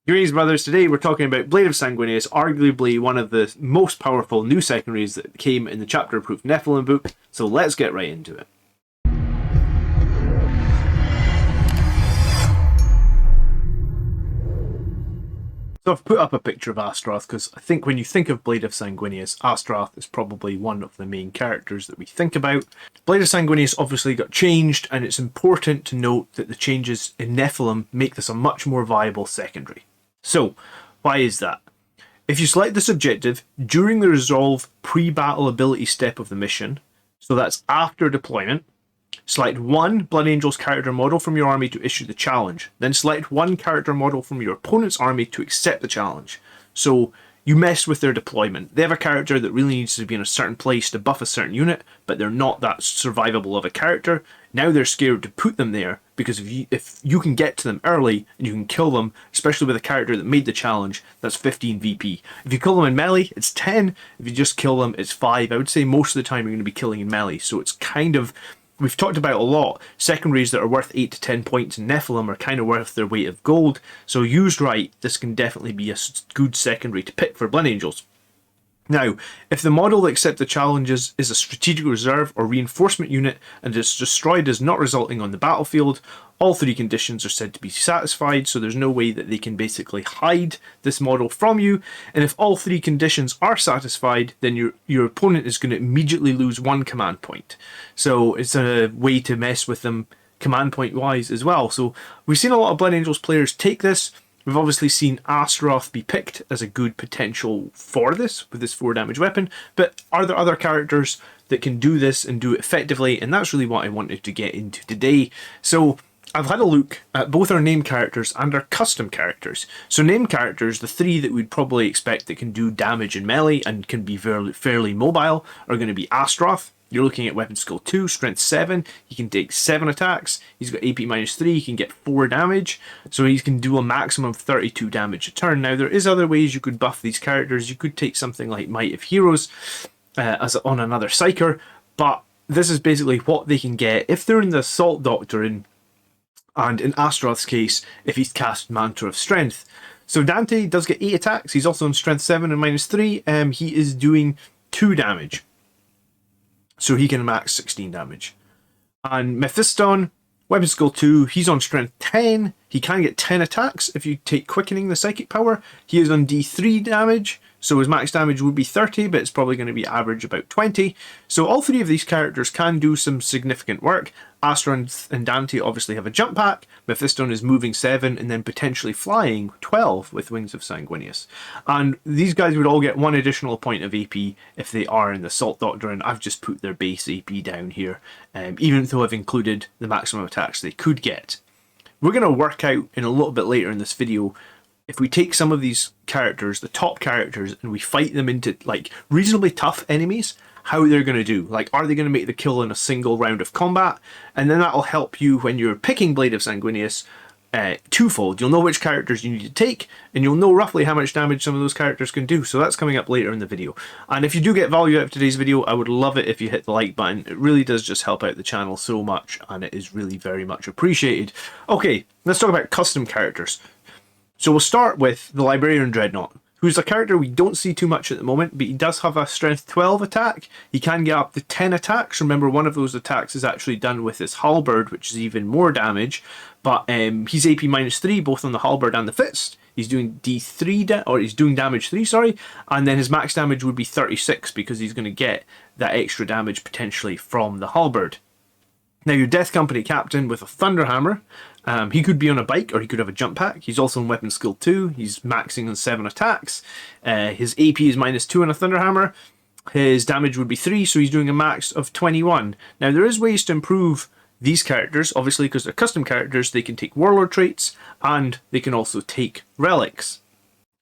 Greetings, brothers. Today we're talking about Blade of Sanguinius, arguably one of the most powerful new secondaries that came in the Chapter Approved Nephilim book, so let's get right into it. So I've put up a picture of Astorath because I think when you think of Blade of Sanguinius, Astorath is probably one of the main characters that we think about. Blade of Sanguinius obviously got changed, and it's important to note that the changes in Nephilim make this a much more viable secondary. So, why is that? If you select this objective during the resolve pre-battle ability step of the mission, so that's after deployment, select one Blood Angel's character model from your army to issue the challenge. Then select one character model from your opponent's army to accept the challenge. So you mess with their deployment. They have a character that really needs to be in a certain place to buff a certain unit, but they're not that survivable of a character. Now they're scared to put them there, because if you can get to them early and you can kill them, especially with a character that made the challenge, that's 15 VP. If you kill them in melee, it's 10. If you just kill them, it's 5. I would say most of the time you're going to be killing in melee, so it's kind of... We've talked about a lot. Secondaries that are worth 8 to 10 points in Nephilim are kind of worth their weight of gold. So used right, this can definitely be a good secondary to pick for Blood Angels. Now, if the model that accepts the challenges is a strategic reserve or reinforcement unit and is destroyed as not resulting on the battlefield, all three conditions are said to be satisfied, so there's no way that they can basically hide this model from you. And if all three conditions are satisfied, then your opponent is going to immediately lose 1 command point. So it's a way to mess with them command point wise as well. So we've seen a lot of Blood Angels players take this. We've obviously seen Astorath be picked as a good potential for this, with this 4 damage weapon, but are there other characters that can do this and do it effectively? And that's really what I wanted to get into today. So I've had a look at both our name characters and our custom characters. So name characters, the 3 that we'd probably expect that can do damage in melee and can be fairly mobile, are going to be Astorath. You're looking at weapon skill 2, strength 7, he can take 7 attacks, he's got AP -3, he can get 4 damage, so he can do a maximum of 32 damage a turn. Now there is other ways you could buff these characters. You could take something like Might of Heroes on another Psyker, but this is basically what they can get if they're in the Assault Doctrine, and in Astorath's case, if he's cast Mantra of Strength. So Dante does get 8 attacks, he's also on strength 7 and -3, he is doing 2 damage. So he can max 16 damage. And Mephiston, weapon skill 2, he's on strength 10. He can get 10 attacks if you take Quickening the Psychic Power. He is on D3 damage, so his max damage would be 30, but it's probably going to be average about 20. So all 3 of these characters can do some significant work. Astorath and Dante obviously have a jump pack. Mephiston is moving 7 and then potentially flying 12 with Wings of Sanguinius. And these guys would all get 1 additional point of AP if they are in the Assault Doctrine. I've just put their base AP down here, even though I've included the maximum attacks they could get. We're going to work out in a little bit later in this video, if we take some of these characters, the top characters, and we fight them into like reasonably tough enemies, how they're going to do. Like, are they going to make the kill in a single round of combat? And then that'll help you when you're picking Blade of Sanguinius twofold. You'll know which characters you need to take, and you'll know roughly how much damage some of those characters can do. So that's coming up later in the video. And if you do get value out of today's video, I would love it if you hit the like button. It really does just help out the channel so much, and it is really very much appreciated. Okay, let's talk about custom characters. So we'll start with the Librarian Dreadnought, who's a character we don't see too much at the moment, but he does have a strength 12 attack. He can get up to 10 attacks. Remember, one of those attacks is actually done with his halberd, which is even more damage. But he's AP -3, both on the halberd and the fist. He's doing he's doing damage 3, sorry. And then his max damage would be 36 because he's going to get that extra damage potentially from the halberd. Now, your Death Company captain with a Thunderhammer, he could be on a bike or he could have a jump pack. He's also on weapon skill 2. He's maxing on 7 attacks. His AP is -2 on a Thunderhammer. His damage would be 3, so he's doing a max of 21. Now, there is ways to improve these characters, obviously, because they're custom characters. They can take Warlord traits and they can also take relics.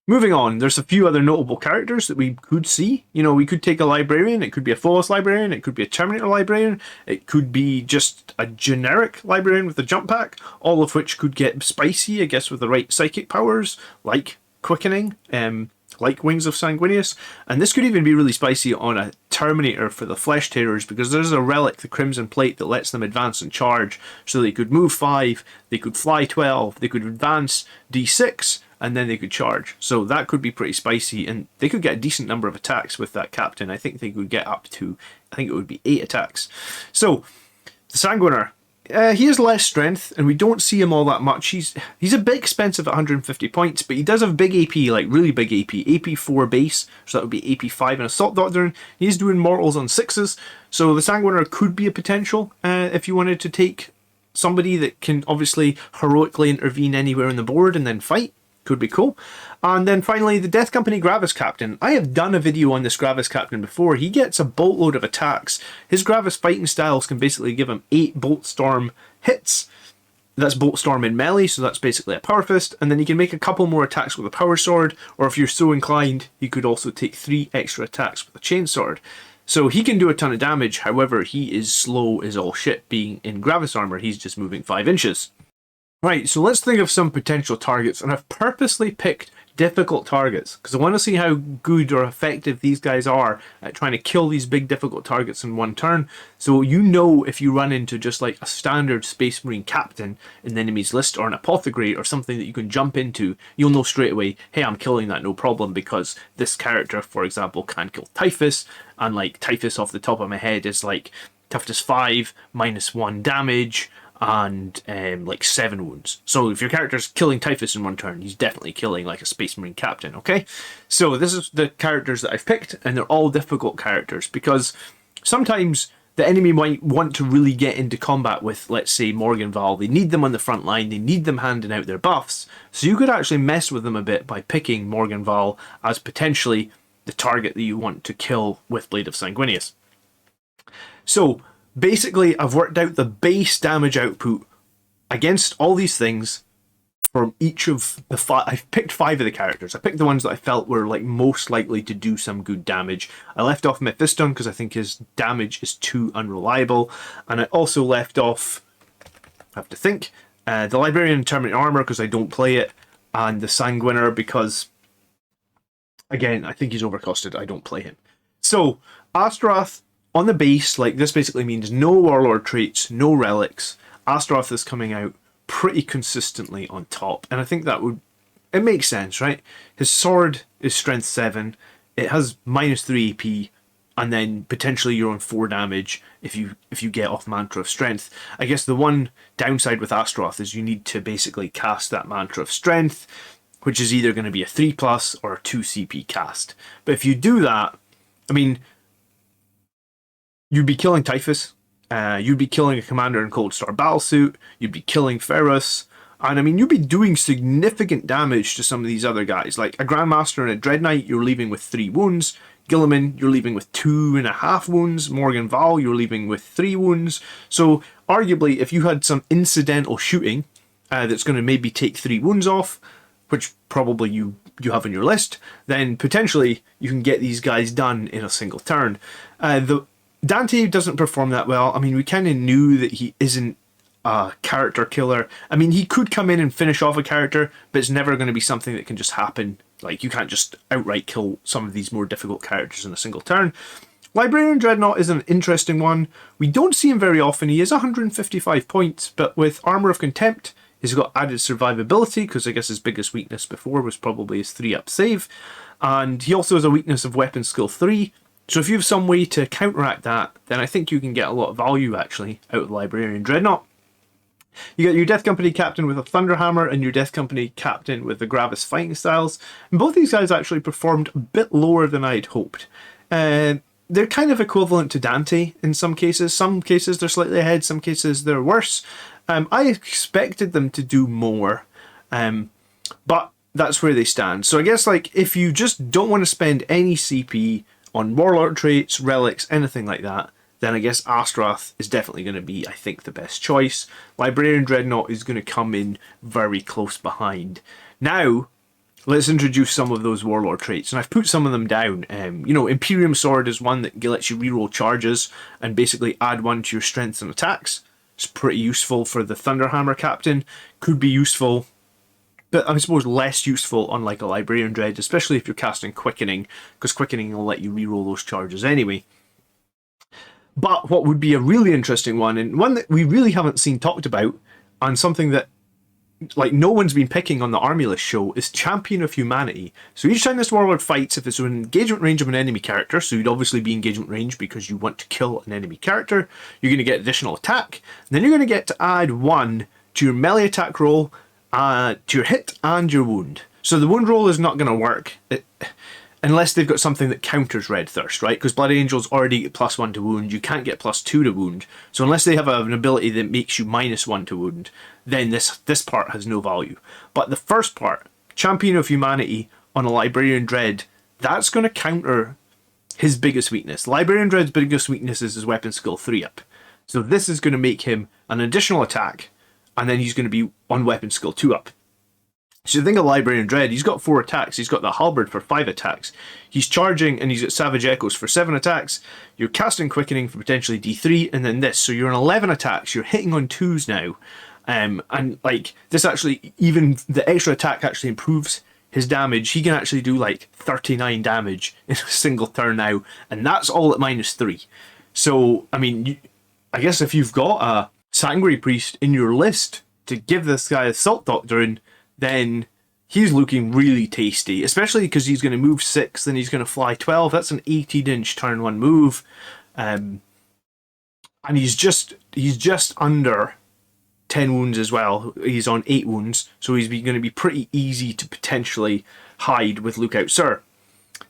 Moving on, there's a few other notable characters that we could see. You know, we could take a Librarian, it could be a Phobos Librarian, it could be a Terminator Librarian, it could be just a generic Librarian with a jump pack, all of which could get spicy, I guess, with the right psychic powers, like Quickening, like Wings of Sanguinius. And this could even be really spicy on a Terminator for the Flesh Tearers, because there's a relic, the Crimson Plate, that lets them advance and charge, so they could move 5, they could fly 12, they could advance D6, and then they could charge. So that could be pretty spicy, and they could get a decent number of attacks with that captain. I think they could get up to, I think it would be 8 attacks. So the Sanguiner, he has less strength, and we don't see him all that much. He's a bit expensive at 150 points, but he does have big AP, like really big AP. AP 4 base, so that would be AP 5 and Assault Doctrine. He's doing mortals on 6s, so the Sanguiner could be a potential if you wanted to take somebody that can obviously heroically intervene anywhere on the board and then fight. Could be cool. And then finally, the Death Company Gravis Captain. I have done a video on this Gravis Captain before. He gets a boatload of attacks. His Gravis fighting styles can basically give him 8 Bolt Storm hits. That's Bolt Storm in melee, so that's basically a Power Fist. And then he can make a couple more attacks with a Power Sword, or if you're so inclined, he could also take 3 extra attacks with a Chain Sword. So he can do a ton of damage, however, he is slow as all shit. Being in Gravis armor, he's just moving 5 inches. Right, so let's think of some potential targets, and I've purposely picked difficult targets because I want to see how good or effective these guys are at trying to kill these big difficult targets in one turn. So you know, if you run into just like a standard Space Marine captain in the enemy's list, or an apothecary or something that you can jump into, you'll know straight away, hey, I'm killing that no problem, because this character, for example, can kill Typhus, and like Typhus off the top of my head is like toughness 5, -1 damage, and like 7 wounds. So if your character's killing Typhus in one turn, he's definitely killing like a Space Marine captain, okay? So this is the characters that I've picked, and they're all difficult characters, because sometimes the enemy might want to really get into combat with, let's say, Morganval. They need them on the front line, they need them handing out their buffs, so you could actually mess with them a bit by picking Morganval as potentially the target that you want to kill with Blade of Sanguinius. So basically, I've worked out the base damage output against all these things from each of the 5. I've picked 5 of the characters. I picked the ones that I felt were like most likely to do some good damage. I left off Mephiston because I think his damage is too unreliable, and I also left off, I have to think, the Librarian Terminate Armor because I don't play it, and the Sanguiner because, again, I think he's overcosted. I don't play him. So Astorath, on the base, like this basically means no Warlord traits, no relics. Astorath is coming out pretty consistently on top, and I think that would, it makes sense, right? His sword is strength 7, it has -3 AP, and then potentially you're on 4 damage if you get off Mantra of Strength. I guess the one downside with Astorath is you need to basically cast that Mantra of Strength, which is either going to be a 3+ or a 2 CP cast. But if you do that, I mean, you'd be killing Typhus, you'd be killing a commander in Cold Star Battlesuit, you'd be killing Ferrus, and I mean, you'd be doing significant damage to some of these other guys. Like a Grandmaster and a Dreadnought, you're leaving with 3 wounds. Guilliman, you're leaving with 2.5 wounds. Morganval, you're leaving with 3 wounds. So arguably, if you had some incidental shooting that's going to maybe take 3 wounds off, which probably you have on your list, then potentially you can get these guys done in a single turn. Dante doesn't perform that well. I mean, we kind of knew that he isn't a character killer. I mean, he could come in and finish off a character, but it's never going to be something that can just happen. Like, you can't just outright kill some of these more difficult characters in a single turn. Librarian Dreadnought is an interesting one. We don't see him very often. He is 155 points, but with Armour of Contempt, he's got added survivability, because I guess his biggest weakness before was probably his 3-up save. And he also has a weakness of Weapon Skill 3. So if you have some way to counteract that, then I think you can get a lot of value, actually, out of the Librarian Dreadnought. You get your Death Company Captain with a Thunderhammer and your Death Company Captain with the Gravis fighting styles. And both these guys actually performed a bit lower than I'd hoped. They're kind of equivalent to Dante in some cases. Some cases they're slightly ahead, some cases they're worse. I expected them to do more, but that's where they stand. So I guess, like, if you just don't want to spend any CP on Warlord traits, relics, anything like that, then I guess Astorath is definitely going to be, I think, the best choice. Librarian Dreadnought is going to come in very close behind. Now, let's introduce some of those Warlord traits, and I've put some of them down. You know, Imperium Sword is one that lets you reroll charges and basically add 1 to your strengths and attacks. It's pretty useful for the Thunderhammer Captain. Could be useful, but I suppose less useful on like a Librarian Dread, especially if you're casting Quickening, because Quickening will let you reroll those charges anyway. But what would be a really interesting one, and one that we really haven't seen talked about, and something that like no one's been picking on the army list show, is Champion of Humanity. So each time this warlord fights, if it's within engagement range of an enemy character, so you'd obviously be engagement range because you want to kill an enemy character, you're going to get additional attack. And then you're going to get to add 1 to your melee attack roll, to your hit and your wound. So the wound roll is not going to work unless they've got something that counters Red Thirst, right? Because Blood Angels already get +1 to wound, you can't get +2 to wound. So unless they have an ability that makes you -1 to wound, then this part has no value. But the first part, Champion of Humanity on a Librarian Dread, that's going to counter his biggest weakness. Librarian Dread's biggest weakness is his weapon skill 3 up. So this is going to make him an additional attack, and then he's going to be on weapon skill 2 up. So you think of Librarian Dread, he's got 4 attacks, he's got the Halberd for 5 attacks, he's charging and he's got Savage Echoes for 7 attacks, you're casting Quickening for potentially D3, and then this, so you're on 11 attacks, you're hitting on 2s now, and like, this actually, even the extra attack actually improves his damage. He can actually do like 39 damage in a single turn now, and that's all at -3. So, I mean, I guess if you've got a Sanguinary Priest in your list to give this guy Assault Doctrine, then he's looking really tasty, especially because he's going to move 6, then he's going to fly 12. That's an 18-inch turn 1 move, and he's just under 10 wounds as well. He's on 8 wounds, so he's going to be pretty easy to potentially hide with Lookout Sir.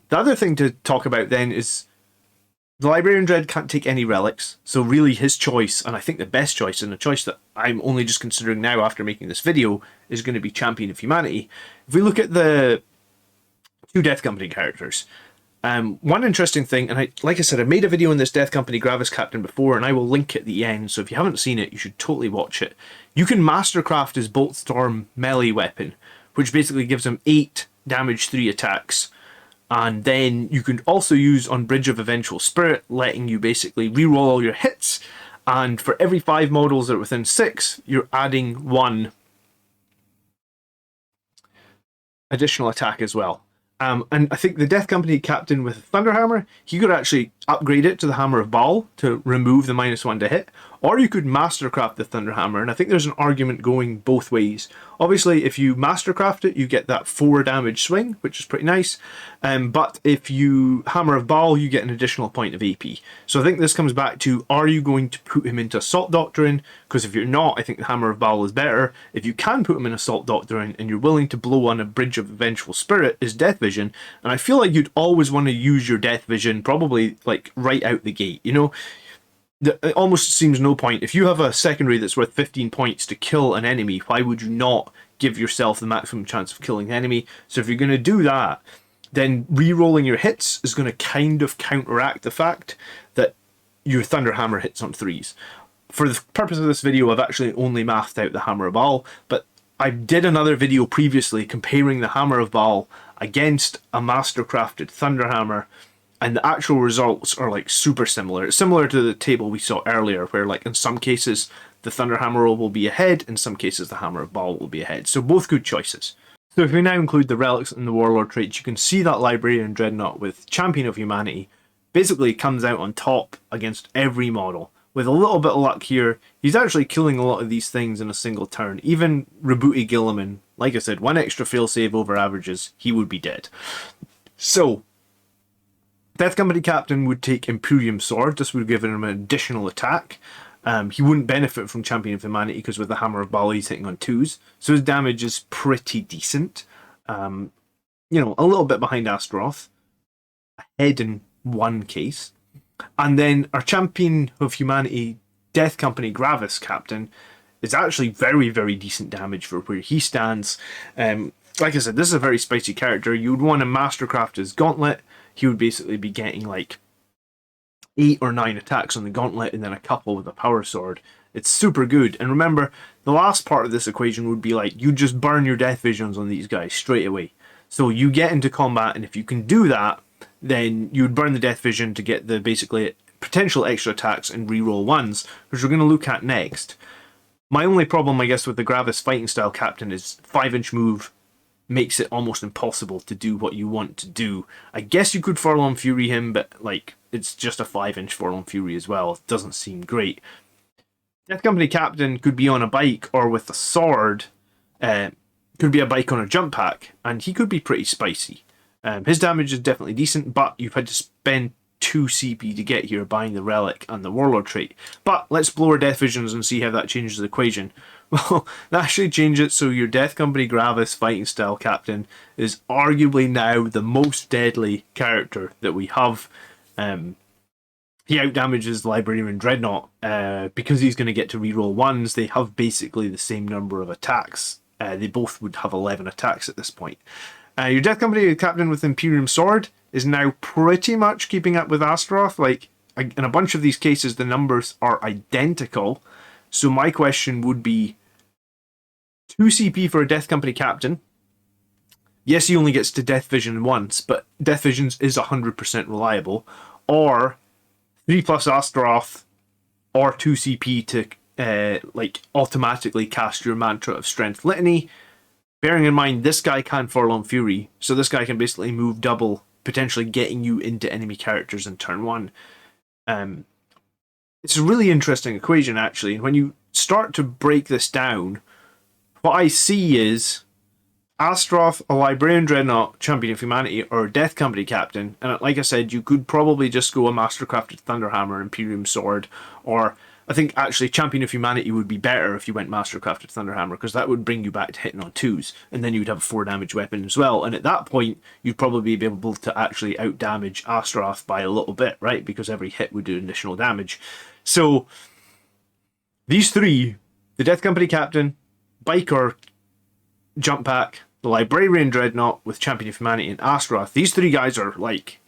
The other thing to talk about then is the Librarian Dread can't take any relics, so really his choice, and I think the best choice, and the choice that I'm only just considering now after making this video, is going to be Champion of Humanity. If we look at the 2 Death Company characters, one interesting thing, and like I said, I made a video on this Death Company Gravis Captain before, and I will link it at the end, so if you haven't seen it, you should totally watch it. You can Mastercraft his Boltstorm melee weapon, which basically gives him 8 damage 3 attacks, and then you can also use on Bridge of Eventual Spirit, letting you basically reroll all your hits, and for every 5 models that are within 6, you're adding 1 additional attack as well. And I think the Death Company Captain with Thunderhammer, he could actually upgrade it to the Hammer of Baal to remove the -1 to hit, or you could Mastercraft the Thunderhammer, and I think there's an argument going both ways. Obviously, if you Mastercraft it, you get that 4 damage swing, which is pretty nice, but if you Hammer of Baal, you get an additional point of AP. So I think this comes back to, are you going to put him into Assault Doctrine? Because if you're not, I think the Hammer of Baal is better. If you can put him in Assault Doctrine, and you're willing to blow on a Bridge of Vengeful Spirit, is Death Vision, and I feel like you'd always want to use your Death Vision probably like right out the gate, you know? It almost seems no point. If you have a secondary that's worth 15 points to kill an enemy, why would you not give yourself the maximum chance of killing the enemy? So if you're going to do that, then re-rolling your hits is going to kind of counteract the fact that your Thunderhammer hits on 3s. For the purpose of this video, I've actually only mathed out the Hammer of Baal, but I did another video previously comparing the Hammer of Baal against a Mastercrafted Thunderhammer, and the actual results are like super similar. It's similar to the table we saw earlier, where like in some cases the Thunderhammer will be ahead, in some cases the Hammer of Baal will be ahead. So both good choices. So if we now include the relics and the warlord traits, you can see that Librarian Dreadnought with Champion of Humanity basically comes out on top against every model. With a little bit of luck here, he's actually killing a lot of these things in a single turn. Even Rebooty Gilliman, like I said, 1 extra failsave over averages, he would be dead. So Death Company Captain would take Imperium Sword. This would give him an additional attack. He wouldn't benefit from Champion of Humanity because with the Hammer of Baal he's hitting on 2s. So his damage is pretty decent. You know, a little bit behind Astorath. Ahead in one case. And then our Champion of Humanity Death Company Gravis Captain is actually very, very decent damage for where he stands. Like I said, this is a very spicy character. You would want to Mastercraft his Gauntlet. He would basically be getting like 8 or 9 attacks on the Gauntlet and then a couple with a Power Sword. It's super good. And remember, the last part of this equation would be like, you just burn your Death Visions on these guys straight away. So you get into combat, and if you can do that, then you would burn the Death Vision to get the basically potential extra attacks and reroll 1s, which we're going to look at next. My only problem, I guess, with the Gravis Fighting Style Captain is 5-inch move makes it almost impossible to do what you want to do. I guess you could Furlong Fury him, but like it's just a 5-inch Furlong Fury as well. It doesn't seem great. Death Company Captain could be on a bike or with a sword, could be a bike on a jump pack, and he could be pretty spicy. His damage is definitely decent, but you've had to spend 2 CP to get here buying the relic and the warlord trait. But let's blow our death visions and see how that changes the equation. Well, that actually changes it so your Death Company Gravis fighting style captain is arguably now the most deadly character that we have. He outdamages Librarian Dreadnought because he's going to get to reroll ones. They have basically the same number of attacks. They both would have 11 attacks at this point. Your Death Company captain with Imperium Sword is now pretty much keeping up with Astorath. Like, in a bunch of these cases, the numbers are identical. So my question would be 2 CP for a Death Company captain. Yes, he only gets to Death Vision once, but Death Visions is 100% reliable. Or 3 plus Astorath, or 2 CP to like automatically cast your Mantra of Strength Litany. Bearing in mind, this guy can Forlorn Fury, so this guy can basically move double, potentially getting you into enemy characters in turn 1. It's a really interesting equation, actually, and when you start to break this down, what I see is Astorath, a Librarian Dreadnought, Champion of Humanity, or a Death Company Captain, and like I said, you could probably just go a Mastercrafted Thunderhammer, Imperium Sword, or I think actually Champion of Humanity would be better if you went Mastercrafted Thunderhammer, because that would bring you back to hitting on 2s, and then you would have a 4 damage weapon as well, and at that point, you'd probably be able to actually outdamage Astorath by a little bit, right? Because every hit would do additional damage. So, these 3, the Death Company Captain, Biker, Jump Pack, the Librarian Dreadnought with Champion of Humanity, and Astorath, these 3 guys are like,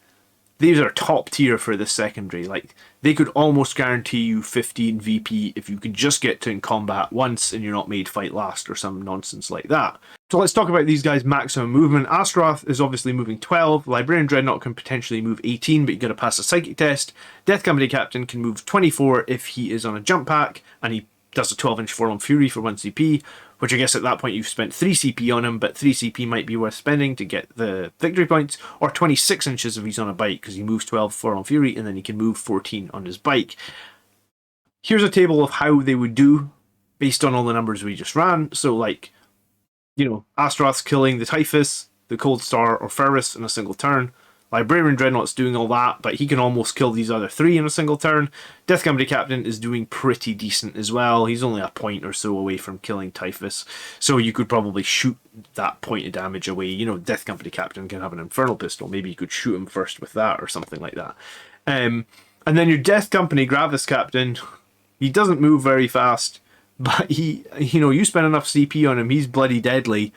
these are top tier for this secondary. Like, they could almost guarantee you 15 VP if you could just get to in combat once and you're not made fight last or some nonsense like that. So let's talk about these guys' maximum movement. Astorath is obviously moving 12. Librarian Dreadnought can potentially move 18, but you got to pass a psychic test. Death Company Captain can move 24 if he is on a jump pack, and he does a 12-inch Forlorn Fury for 1 CP, which I guess at that point you've spent 3 CP on him, but 3 CP might be worth spending to get the victory points, or 26 inches if he's on a bike, because he moves 12 Forlorn Fury, and then he can move 14 on his bike. Here's a table of how they would do, based on all the numbers we just ran. So, like, you know, Astorath's killing the Typhus, the Cold Star, or Ferrus in a single turn. Librarian Dreadnought's doing all that, but he can almost kill these other 3 in a single turn. Death Company Captain is doing pretty decent as well. He's only a point or so away from killing Typhus, so you could probably shoot that point of damage away. You know, Death Company Captain can have an Infernal Pistol. Maybe you could shoot him first with that or something like that. And then your Death Company Gravis Captain, he doesn't move very fast, but he, you know, you spend enough CP on him, he's bloody deadly.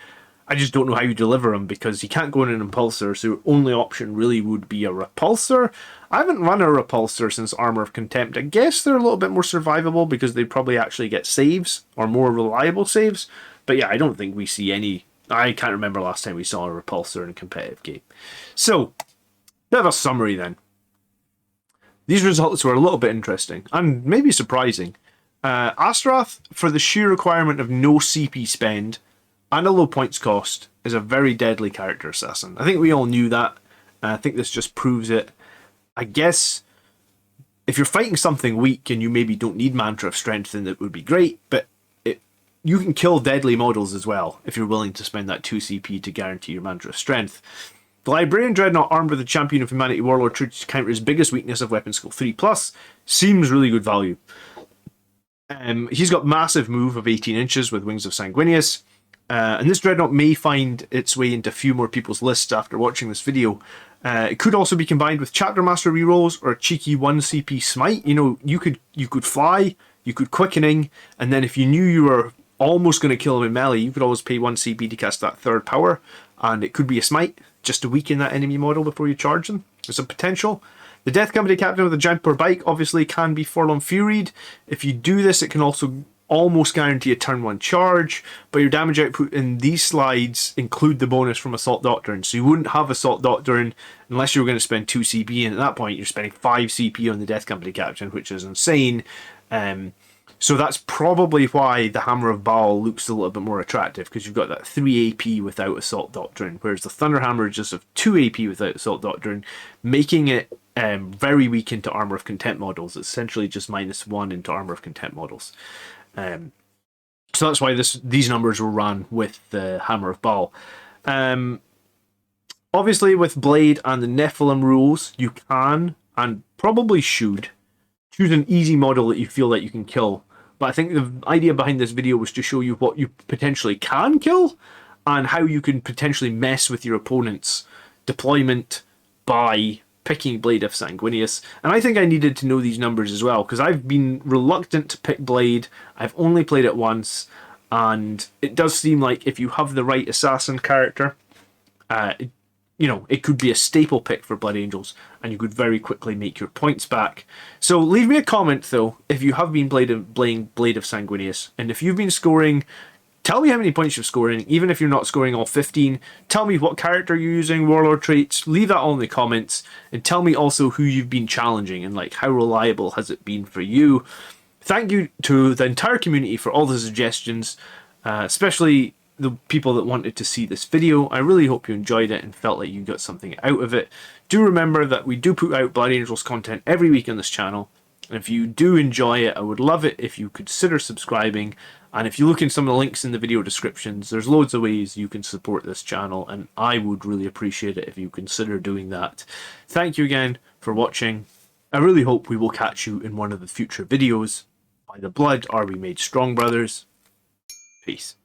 I just don't know how you deliver him because he can't go in an Impulsor, so your only option really would be a Repulsor. I haven't run a Repulsor since Armor of Contempt. I guess they're a little bit more survivable because they probably actually get saves, or more reliable saves. But yeah, I don't think we see any... I can't remember last time we saw a Repulsor in a competitive game. So, bit of a summary then. These results were a little bit interesting, and maybe surprising. Astorath, for the sheer requirement of no CP spend, and a low points cost, is a very deadly character assassin. I think we all knew that. I think this just proves it. I guess if you're fighting something weak and you maybe don't need Mantra of Strength, then it would be great, but you can kill deadly models as well if you're willing to spend that 2 CP to guarantee your Mantra of Strength. The Librarian Dreadnought, armed with the Champion of Humanity Warlord trait to counter his biggest weakness of Weapon Skill 3+, seems really good value. He's got massive move of 18 inches with Wings of Sanguinius. And this Dreadnought may find its way into a few more people's lists after watching this video. It could also be combined with Chapter Master rerolls or a cheeky 1 CP Smite. You know, you could fly, you could Quickening, and then if you knew you were almost going to kill him in melee, you could always pay 1 CP to cast that 3rd power, and it could be a Smite, just to weaken that enemy model before you charge them. There's a potential. The Death Company Captain with a Jumper Bike obviously can be Forlorn Furied. If you do this, it can also almost guarantee a turn 1 charge, but your damage output in these slides include the bonus from Assault Doctrine, so you wouldn't have Assault Doctrine unless you were going to spend 2 CP, and at that point you're spending 5 CP on the Death Company Captain, which is insane. So that's probably why the Hammer of Baal looks a little bit more attractive, because you've got that 3 AP without Assault Doctrine, whereas the Thunderhammer is just of 2 AP without Assault Doctrine, making it very weak into Armor of Contempt models. It's essentially just -1 into Armor of Contempt models. So that's why these numbers were ran with the Hammer of Baal. Obviously, with Blade and the Nephilim rules, you can, and probably should, choose an easy model that you feel that you can kill. But I think the idea behind this video was to show you what you potentially can kill, and how you can potentially mess with your opponent's deployment by picking Blade of Sanguinius. And I think I needed to know these numbers as well, because I've been reluctant to pick Blade. I've only played it once, and it does seem like if you have the right assassin character, it could be a staple pick for Blood Angels, and you could very quickly make your points back. So leave me a comment, though, if you have been playing Blade of Sanguinius, and if you've been scoring, tell me how many points you're scoring, even if you're not scoring all 15. Tell me what character you're using, warlord traits, leave that all in the comments, and tell me also who you've been challenging, and like how reliable has it been for you. Thank you to the entire community for all the suggestions, especially the people that wanted to see this video. I really hope you enjoyed it and felt like you got something out of it. Do remember that we do put out Blood Angels content every week on this channel, and if you do enjoy it, I would love it if you consider subscribing. And if you look in some of the links in the video descriptions, there's loads of ways you can support this channel, and I would really appreciate it if you consider doing that. Thank you again for watching. I really hope we will catch you in one of the future videos. By the blood are we made strong, brothers. Peace.